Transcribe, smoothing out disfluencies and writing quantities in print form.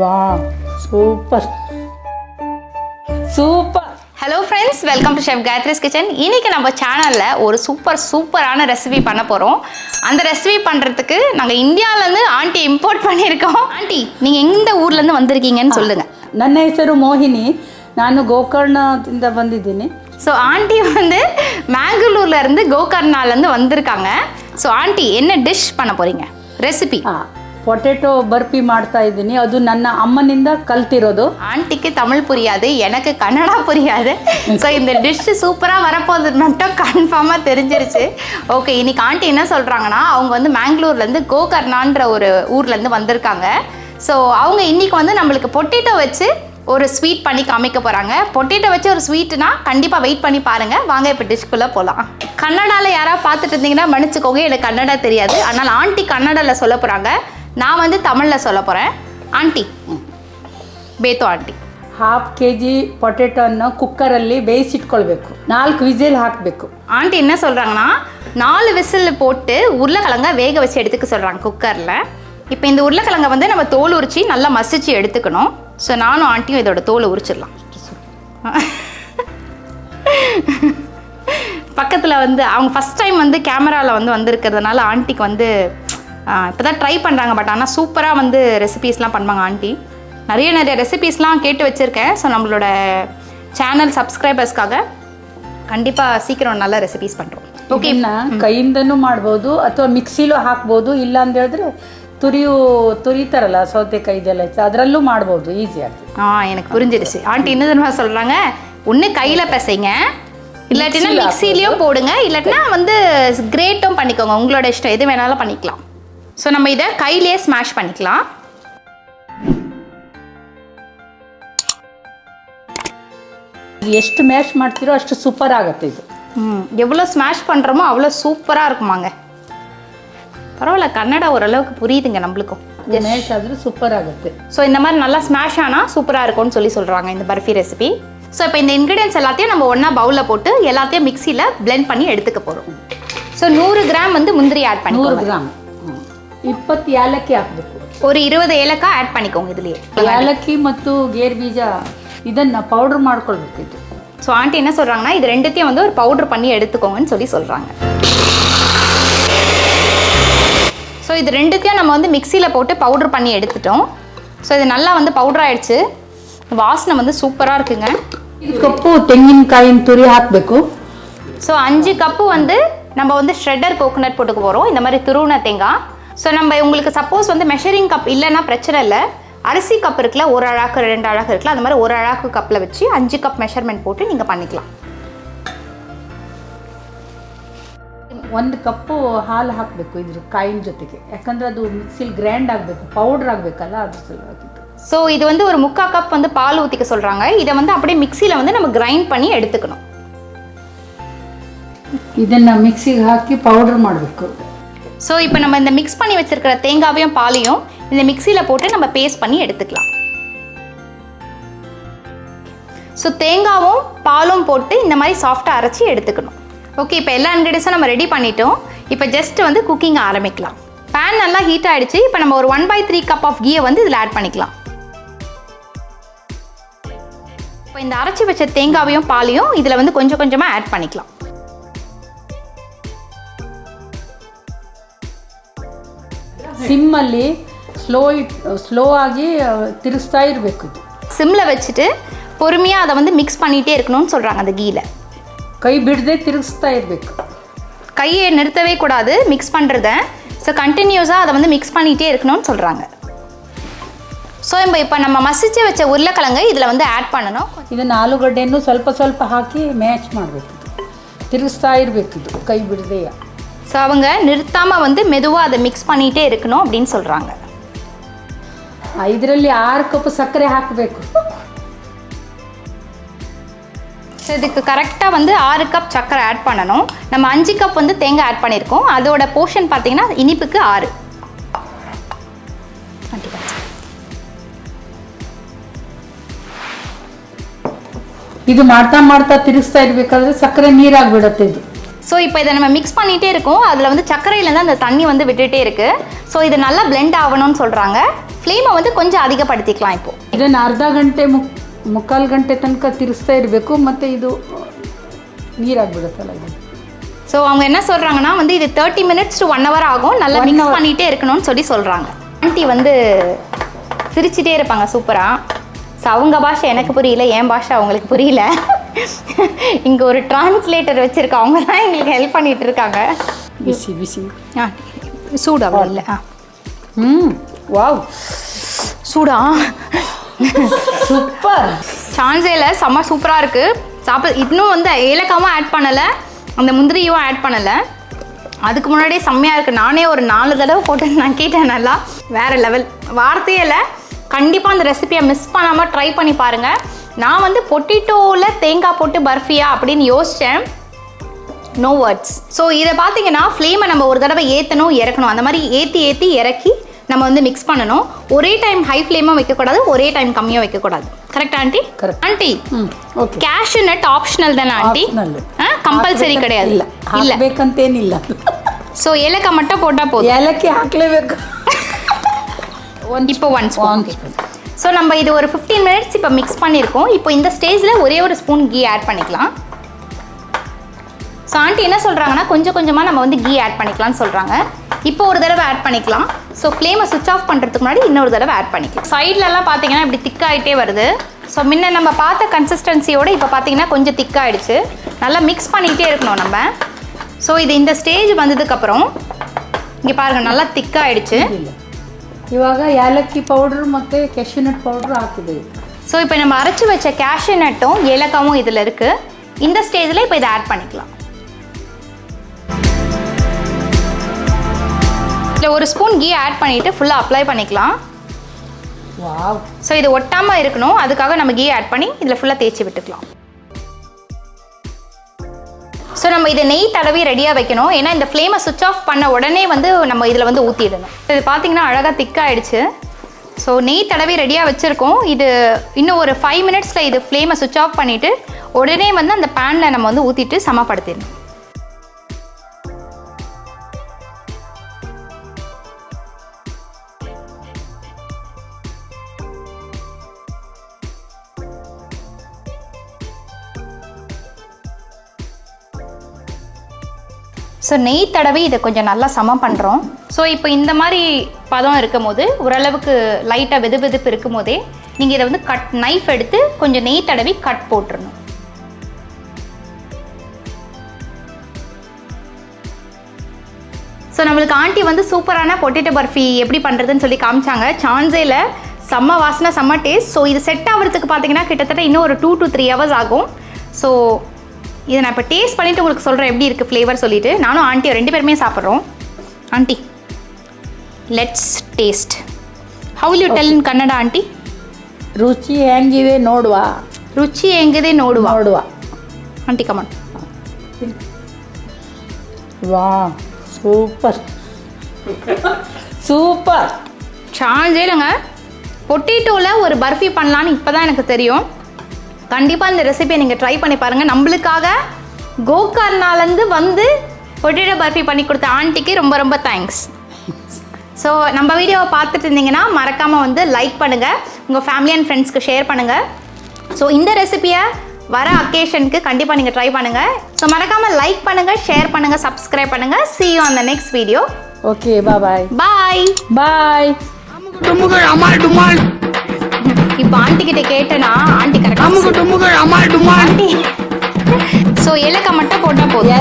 Wow, super. Super. Hello friends, welcome to chef Gayathri's kitchen. இன்னைக்கு நம்ம சேனலில் ஒரு சூப்பரான ரெசிபி பண்ண போகிறோம். அந்த ரெசிபி பண்ணுறதுக்கு நாங்கள் இந்தியாவிலேருந்து ஆண்டி இம்போர்ட் பண்ணியிருக்கோம். ஆண்டி, நீங்கள் எந்த ஊர்லேருந்து வந்திருக்கீங்கன்னு சொல்லுங்கள். ನನ್ನ ಹೆಸರು ಮೋಹಿನಿ. ನಾನು ಗೋಕರ್ಣದಿಂದ ಬಂದಿದ್ದೀನಿ. ஸோ ஆண்டி வந்து மேங்களூர்லேருந்து கோகர்ணாலேருந்து வந்திருக்காங்க. ஸோ ஆண்டி என்ன டிஷ் பண்ண போகிறீங்க? ரெசிபி பொட்டேட்டோ பர்ஃபி ಮಾಡ್ತಾ ಇದ್ದೀನಿ. ಅದು ನನ್ನ ಅಮ್ಮನಿಂದ ಕಲ್ತಿರೋದು. ஆண்டிக்கு தமிழ் புரியாது, எனக்கு கன்னடா புரியாது. ஸோ இந்த டிஷ் சூப்பராக வரப்போகுது மட்டும் கன்ஃபார்மாக தெரிஞ்சிருச்சு. ஓகே, இன்னைக்கு ஆண்டி என்ன சொல்கிறாங்கன்னா, அவங்க வந்து மேங்களூர்லேருந்து கோகர்ணான்ற ஒரு ஊர்லேருந்து வந்திருக்காங்க. ஸோ அவங்க இன்னைக்கு வந்து நம்மளுக்கு பொட்டேட்டோ வச்சு ஒரு ஸ்வீட் பண்ணி காமிக்க போகிறாங்க. பொட்டேட்டோ வச்சு ஒரு ஸ்வீட்னா கண்டிப்பாக வெயிட் பண்ணி பாருங்கள். வாங்க இப்போ டிஷ்குள்ளே போகலாம். கன்னடாவில் யாராவது பார்த்துட்டு இருந்தீங்கன்னா மன்னிச்சுக்கோங்க, எனக்கு கன்னடா தெரியாது. அதனால் ஆண்டி கன்னடாவில் சொல்ல போகிறாங்க, நான் வந்து தமிழில் சொல்ல போகிறேன். ಆಂಟಿ ಬೇತು ಆಂಟಿ, 1/2 kg பொட்டேட்டோನ ಕುಕ್ಕರಲ್ಲಿ ಬೇಯಿಸಿಟ್ಕೊಳ್ಬೇಕು. 4 ವಿಸಿಲ್ ಹಾಕಬೇಕು. ஆண்டி என்ன சொல்கிறாங்கன்னா, 4 விசில் போட்டு உருளைக்கிழங்க வேக வச்சு எடுத்துக்க சொல்கிறாங்க குக்கரில். இப்போ இந்த உருளைக்கிழங்க வந்து நம்ம தோல் உரித்து நல்லா மசிச்சு எடுத்துக்கணும். ஸோ நானும் ஆண்டியும் இதோட தோலை உரிச்சிடலாம். பக்கத்தில் வந்து அவங்க ஃபஸ்ட் டைம் வந்து கேமராவில் வந்து வந்திருக்கிறதுனால ஆண்டிக்கு வந்து இப்போ தான் ட்ரை பண்ணுறாங்க. பட் ஆனால் சூப்பராக வந்து ரெசிபீஸ்லாம் பண்ணுவாங்க ஆண்டி. நிறைய ரெசிபீஸ்லாம் கேட்டு வச்சுருக்கேன். ஸோ நம்மளோட சேனல் ಸಬ್ಸ್ಕ್ರೈಬರ್ಸ್ಗಾಗ கண்டிப்பாக சீக்கிரம் நல்ல ரெசிபீஸ் பண்ணுறோம். ಓಕೆನಾ? ಕೈಯಿಂದನೂ ಮಾಡ್ಬೋದು ಅಥವಾ ಮಿಕ್ಸಿಲೂ ಹಾಕ್ಬೋದು. ಇಲ್ಲ ಅಂತ ಹೇಳಿದ್ರೆ ತುರಿತಾರಲ್ಲ ಸೌತೆಕಾಯಿ ಇದೆಲ್ಲ ಅದರಲ್ಲೂ ಮಾಡ್ಬೋದು, ஈஸியாக. எனக்கு புரிஞ்சிருச்சு. ஆண்டி என்ன தெரியுமா சொல்கிறாங்க, ஒன்று கையில் பிசைங்க, இல்லாட்டினா மிக்சிலையும் போடுங்க, இல்லாட்டினா வந்து கிரேட்டும் பண்ணிக்கோங்க. உங்களோட இஷ்டம், எது வேணாலும் பண்ணிக்கலாம். ஸோ நம்ம இதை கையிலே ஸ்மாஷ் பண்ணிக்கலாம். ಎಷ್ಟು ಮ್ಯಾಶ್ ಮಾಡ್ತೀರೋ ಅಷ್ಟು ಸೂಪರ್ ಆಗುತ್ತೆ ಇದು. எவ்வளோ ஸ்மாஷ் பண்ணுறோமோ அவ்வளோ சூப்பராக இருக்குமாங்க. பரவாயில்ல, கன்னடா ஓரளவுக்கு புரியுதுங்க நம்மளுக்கும். ಮ್ಯಾಶ್ ಆದರೂ சூப்பர் ஆಗುತ್ತೆ. ஸோ இந்த மாதிரி நல்லா ஸ்மாஷ் ஆனால் சூப்பராக இருக்கும்னு சொல்கிறாங்க இந்த பர்ஃபி ரெசிபி. ஸோ இப்போ இந்த இன்க்ரீடியன்ஸ் எல்லாத்தையும் நம்ம ஒன்றா பவுலில் போட்டு எல்லாத்தையும் மிக்சியில் பிளெண்ட் பண்ணி எடுத்துக்க போகிறோம். ஸோ 100 கிராம் வந்து முந்திரி ஆட் பண்ணி, 100 கிராம் 20 ಏಲಕ್ಕಿ ಹಾಕಬೇಕು. ஒரு 20 ஏலக்காய் ಆ್ಯಡ್ பண்ணிக்கோங்க. இதுலேயே ಏಲಕ್ಕಿ ಮತ್ತು ಗೇರ್ ಬೀಜ ಇದನ್ನು ಪೌಡರ್ ಮಾಡ್ಕೊಳ್ಬೇಕು. ಇದು ஸோ ஆண்டி என்ன சொல்கிறாங்கன்னா, இது ரெண்டுத்தையும் வந்து ஒரு பவுடர் பண்ணி எடுத்துக்கோங்கன்னு சொல்கிறாங்க. ஸோ இது ரெண்டுத்தையும் நம்ம வந்து மிக்சியில் போட்டு பவுடர் பண்ணி எடுத்துட்டோம். ஸோ இது நல்லா வந்து பவுடர் ஆகிடுச்சு. வாசனை வந்து சூப்பராக இருக்குங்க. 5 கப்பு ತೆಂಗಿನಕಾಯಿನ ತುರಿ ಹಾಕಬೇಕು. ஸோ 5 கப்பு வந்து நம்ம வந்து ஷ்ரெட்டர் கோகோனட் போட்டுக்க போகிறோம், இந்த மாதிரி துருவின தேங்காய். ஸோ நம்ம உங்களுக்கு சப்போஸ் வந்து மெஷரிங் கப் இல்லைன்னா பிரச்சனை இல்லை. அரிசி கப் இருக்குல்ல, 1 அழாக்கு 2 அழாக்கு இருக்குல்ல, அந்த மாதிரி 1 அழாக்கு கப்பில் வச்சு 5 கப் மெஷர்மெண்ட் போட்டு நீங்கள் பண்ணிக்கலாம். 1 ಕಪ್ಪು ಹಾಲು ಹಾಕಬೇಕು ಇದ್ರ ಕಾಯಿನ ಜೊತೆಗೆ. ಯಾಕಂದರೆ ಅದು ಮಿಕ್ಸಿಲಿ ಗ್ರೈಂಡ್ ಆಗಬೇಕು, ಪೌಡರ್ ಆಗಬೇಕಲ್ಲ, ಅದು ಸಲುವಾಗಿ. ஸோ இது வந்து ஒரு 3/4 கப் வந்து பால் ஊற்றிக்க சொல்கிறாங்க. இதை வந்து அப்படியே மிக்சியில் வந்து நம்ம கிரைண்ட் பண்ணி எடுத்துக்கணும். ಇದನ್ನು ಮಿಕ್ಸಿಗೆ ಹಾಕಿ ಪೌಡರ್ ಮಾಡಬೇಕು. ஸோ இப்போ நம்ம இந்த மிக்ஸ் பண்ணி வச்சுருக்கிற தேங்காவையும் பாலையும் இந்த மிக்சியில் போட்டு நம்ம பேஸ்ட் பண்ணி எடுத்துக்கலாம். ஸோ தேங்காவும் பாலும் போட்டு இந்த மாதிரி சாஃப்டாக அரைச்சி எடுத்துக்கணும். ஓகே, இப்போ எல்லா இன்க்ரீடியன்ஸும் நம்ம ரெடி பண்ணிட்டோம். இப்போ ஜஸ்ட் வந்து குக்கிங் ஆரம்பிக்கலாம். பேன் நல்லா ஹீட் ஆகிடுச்சு. இப்போ நம்ம ஒரு 1/3 கப் ஆஃப் கீயை வந்து இதில் ஆட் பண்ணிக்கலாம். இப்போ இந்த அரைச்சி வச்ச தேங்காவையும் பாலையும் இதில் வந்து கொஞ்சம் கொஞ்சமாக ஆட் பண்ணிக்கலாம். ಸಿಮ್ಮಲ್ಲಿ ಸ್ಲೋ ಆಗಿ ತಿರುಗಿಸ್ತಾ ಇರಬೇಕು. சிம்மில் வச்சுட்டு பொறுமையாக அதை வந்து மிக்ஸ் பண்ணிகிட்டே இருக்கணும்னு சொல்கிறாங்க அந்த கீயில். ಕೈ ಬಿಡದೆ ತಿರುಗಿಸ್ತಾ ಇರಬೇಕು. கையை நிறுத்தவே கூடாது மிக்ஸ் பண்ணுறத. ஸோ கண்டினியூஸாக அதை வந்து மிக்ஸ் பண்ணிகிட்டே இருக்கணும்னு சொல்கிறாங்க. ஸோ இப்போ நம்ம மசிச்சு வச்ச உருளைக்கிழங்கு இதில் வந்து ஆட் பண்ணணும். ಇದನ್ನು ಆಲೂಗಡ್ಡೆಯನ್ನು ಸ್ವಲ್ಪ ಸ್ವಲ್ಪ ಹಾಕಿ ಮ್ಯಾಚ್ ಮಾಡಬೇಕು. ತಿರುಗಿಸ್ತಾ ಇರಬೇಕು ಇದು ಕೈ ಬಿಡದೆ. ஸோ அவங்க நிறுத்தாமல் வந்து மெதுவாக அதை மிக்ஸ் பண்ணிகிட்டே இருக்கணும் அப்படின்னு சொல்கிறாங்க. ಇದರಲ್ಲಿ 6 ಕಪ್ ಸಕ್ಕರೆ ಹಾಕಬೇಕು. ஸோ இதுக்கு கரெக்டாக வந்து 6 கப் சர்க்கரை ஆட் பண்ணணும். நம்ம 5 கப் வந்து தேங்காய் ஆட் பண்ணியிருக்கோம். அதோட போர்ஷன் பார்த்தீங்கன்னா இனிப்புக்கு 6. ಇದು ಮಾಡ್ತಾ ಮಾಡ್ತಾ ತಿರುಗಿಸ್ತಾ ಇರಬೇಕಾದ್ರೆ ಸಕ್ಕರೆ ನೀರಾಗ್ಬಿಡುತ್ತೆ ಇದು. ஸோ இப்போ இதை நம்ம மிக்ஸ் பண்ணிகிட்டே இருக்கோம். அதில் வந்து சர்க்கரையிலேருந்து அந்த தண்ணி வந்து விட்டுகிட்டே இருக்குது. ஸோ இது நல்லா பிளெண்ட் ஆகணும்னு சொல்கிறாங்க. ಫ್ಲೇಮ್ வந்து கொஞ்சம் அதிகப்படுத்திக்கலாம் இப்போ. ಇದನ್ನು ಅರ್ಧ ಗಂಟೆ ಮುಕ್ಕಾಲು ಗಂಟೆ ತನಕ ತಿರ್ಸ್ತಾ ಇರಬೇಕು ಮತ್ತು ಇದು ನೀರಾಗ್ಬಿಡುತ್ತಲ್ಲ ಇದು. ஸோ அவங்க என்ன சொல்கிறாங்கன்னா வந்து இது 30 minutes to 1 hour ஆகும், நல்லா மிக்ஸ் பண்ணிகிட்டே இருக்கணும்னு சொல்லி சொல்கிறாங்க. ஆண்டி வந்து சிரிச்சிட்டே இருப்பாங்க சூப்பராக. ஸோ அவங்க பாஷை எனக்கு புரியல, என் பாஷை அவங்களுக்கு புரியல. இங்கே ஒரு டிரான்ஸ்லேட்டர் வச்சுருக்கோம், அவங்க தான் எங்களுக்கு ஹெல்ப் பண்ணிகிட்டு இருக்காங்க. ಬಿಸಿ ಬಿಸಿ சூடா இல்லை? ವಾವ್ சூடா சூப்பர். சான்ஸேல செம்ம சூப்பராக இருக்குது. சாப்பிட இன்னும் வந்து ஏலக்காவும் ஆட் பண்ணலை, அந்த முந்திரியும் ஆட் பண்ணலை. அதுக்கு முன்னாடியே செம்மையாக இருக்குது. நானே ஒரு 4 தடவை போட்டு நான் கேட்டேன், நல்லா வேறு லெவல், வார்த்தையே இல்லை. கண்டிப்பாக அந்த ரெசிபியை மிஸ் பண்ணாமல் ட்ரை பண்ணி பாருங்கள். நான் வந்து பொட்டேட்டோவில் தேங்காய் போட்டு பர்ஃபியா அப்படின்னு யோசித்தேன், நோ வேர்ட்ஸ். ஸோ இதை பார்த்தீங்கன்னா ஃப்ளேமை நம்ம ஒரு தடவை ஏற்றணும் இறக்கணும், அந்த மாதிரி ஏற்றி இறக்கி நம்ம வந்து மிக்ஸ் பண்ணணும். ஒரே டைம் ஹை ஃப்ளேமாக வைக்கக்கூடாது, ஒரே டைம் கம்மியாக வைக்கக்கூடாது. Correct aunty? Aunty cashew nut optional தானே ஆண்டி? ಕಂಪಲ್ಸರಿ கிடையாது. ಇಲ್ಲ ಬೇಕಂತೇನಿಲ್ಲ. ஸோ ஏலக்காய் மட்டும் போட்டால் போதும். ஏலக்காய் ಹಾಕ್ಲೇಬೇಕು. இப்போ 1 ஸ்பூன். ஸோ நம்ம இது ஒரு 15 minutes இப்போ மிக்ஸ் பண்ணியிருக்கோம். இப்போ இந்த ஸ்டேஜில் ஒரே ஒரு ஸ்பூன் கீ ஆட் பண்ணிக்கலாம். ஸோ ஆண்டி என்ன சொல்கிறாங்கன்னா கொஞ்சம் கொஞ்சமாக நம்ம வந்து கீ ஆட் பண்ணிக்கலாம்னு சொல்கிறாங்க. இப்போ ஒரு தடவை ஆட் பண்ணிக்கலாம். ஸோ ஃப்ளேமை சுவிட்ச் ஆஃப் பண்ணுறதுக்கு முன்னாடி இன்னொரு தடவை ஆட் பண்ணிக்கலாம். சைட்லலாம் பார்த்தீங்கன்னா இப்படி திக்காகிட்டே வருது. ஸோ முன்ன நம்ம பார்த்த கன்சிஸ்டன்சியோடு இப்போ பார்த்தீங்கன்னா கொஞ்சம் திக்காகிடுச்சு. நல்லா மிக்ஸ் பண்ணிகிட்டே இருக்கணும் நம்ம. ஸோ இது இந்த ஸ்டேஜ் வந்ததுக்கப்புறம் இங்கே பாருங்கள் நல்லா திக்காகிடுச்சு. ಇವಾಗ ಏಲಕ್ಕಿ ಪೌಡ್ರ್ ಮತ್ತು ಕ್ಯಾಶ್ಯೂ ನಟ್ ಪೌಡ್ರ್ ಹಾಕಿದೆ. ஸோ இப்போ நம்ம அரைச்சி வச்ச கேஷ்யூ நட்டும் ஏலக்காவும் இதில் இருக்குது. இந்த ஸ்டேஜில் இப்போ இதை ஆட் பண்ணிக்கலாம். இதில் ஒரு ஸ்பூன் கீ ஆட் பண்ணிவிட்டு ஃபுல்லாக அப்ளை பண்ணிக்கலாம். ವಾವ್. ஸோ இது ஒட்டாமல் இருக்கணும், அதுக்காக நம்ம கீ ஆட் பண்ணி இதில் ஃபுல்லாக தேய்ச்சி விட்டுக்கலாம். ஸோ நம்ம இதை நெய் தடவி ரெடியாக வைக்கணும். ஏன்னா இந்த ஃப்ளேமை சுவிட்ச் ஆஃப் பண்ண உடனே வந்து நம்ம இதில் வந்து ஊற்றிடணும். இது பார்த்திங்கன்னா அழகாக திக்காகிடுச்சு. ஸோ நெய் தடவி ரெடியாக வச்சுருக்கோம். இது இன்னும் ஒரு 5 minutes இது ஃப்ளேமை சுவிட்ச் ஆஃப் பண்ணிவிட்டு உடனே வந்து அந்த பேனில் நம்ம வந்து ஊற்றிட்டு சமப்படுத்திடணும். ஸோ நெய் தடவி இதை கொஞ்சம் நல்லா சமம் பண்ணுறோம். ஸோ இப்போ இந்த மாதிரி பதம் இருக்கும் போது, ஓரளவுக்கு லைட்டாக வெது வெதுப்பு இருக்கும் போதே நீங்கள் இதை வந்து நைஃப் எடுத்து கொஞ்சம் நெய் தடவி கட் போட்டுருணும். ஸோ நம்மளுக்கு ஆண்டி வந்து சூப்பரான பொட்டேட்டோ பர்ஃபி எப்படி பண்ணுறதுன்னு சொல்லி காமிச்சாங்க. சான்ஸேல செம்ம வாசனை, செம்ம டேஸ்ட். ஸோ இது செட் ஆகிறதுக்கு பார்த்தீங்கன்னா கிட்டத்தட்ட இன்னும் ஒரு 2 to 3 hours ஆகும். ஸோ இதை நான் இப்போ டேஸ்ட் பண்ணிவிட்டு உங்களுக்கு சொல்கிறேன் எப்படி இருக்குது ஃப்ளேவர் சொல்லிவிட்டு. நானும் ஆண்டி 2 பேருமே சாப்பிட்றோம். Aunty let's taste. How will you tell in Kannada aunty? ರುಚಿ ಹೆಂಗಿದೆ ನೋಡುವ. ರುಚಿ ಹೆಂಗಿದೆ ನೋಡುವ. ನೋಡುವ ಆಂಟಿ ಕಮಾನ್. ವಾ சூப்பர் சூப்பர். சான்ஸே இல்லைங்க. பொட்டேட்டோவில் ஒரு பர்ஃபி பண்ணலான்னு இப்போ தான் எனக்கு தெரியும். கண்டிப்பாக இந்த ரெசிபியை நீங்கள் ட்ரை பண்ணி பாருங்கள். நம்மளுக்காக கோகர்னாலேருந்து வந்து பொட்டேட்டோ பர்ஃபி பண்ணி கொடுத்த ஆண்டிக்கு ரொம்ப ரொம்ப தேங்க்ஸ். ஸோ நம்ம வீடியோவை பார்த்துட்டு இருந்தீங்கன்னா மறக்காமல் வந்து லைக் பண்ணுங்கள், உங்கள் ஃபேமிலி அண்ட் ஃப்ரெண்ட்ஸ்க்கு ஷேர் பண்ணுங்கள். ஸோ இந்த ரெசிபியை வர அக்கேஷனுக்கு கண்டிப்பாக நீங்கள் ட்ரை பண்ணுங்கள். ஸோ மறக்காமல் லைக் பண்ணுங்கள், ஷேர் பண்ணுங்கள், சப்ஸ்கிரைப் பண்ணுங்கள். See you on the next video. Okay bye bye bye. இப்போ ஆண்டி கிட்ட கேட்டேன்னா ஆண்டி கரெக்டாக ஆண்டி ஸோ ஏலக்காய் மட்டும் போட்டால் போதும்.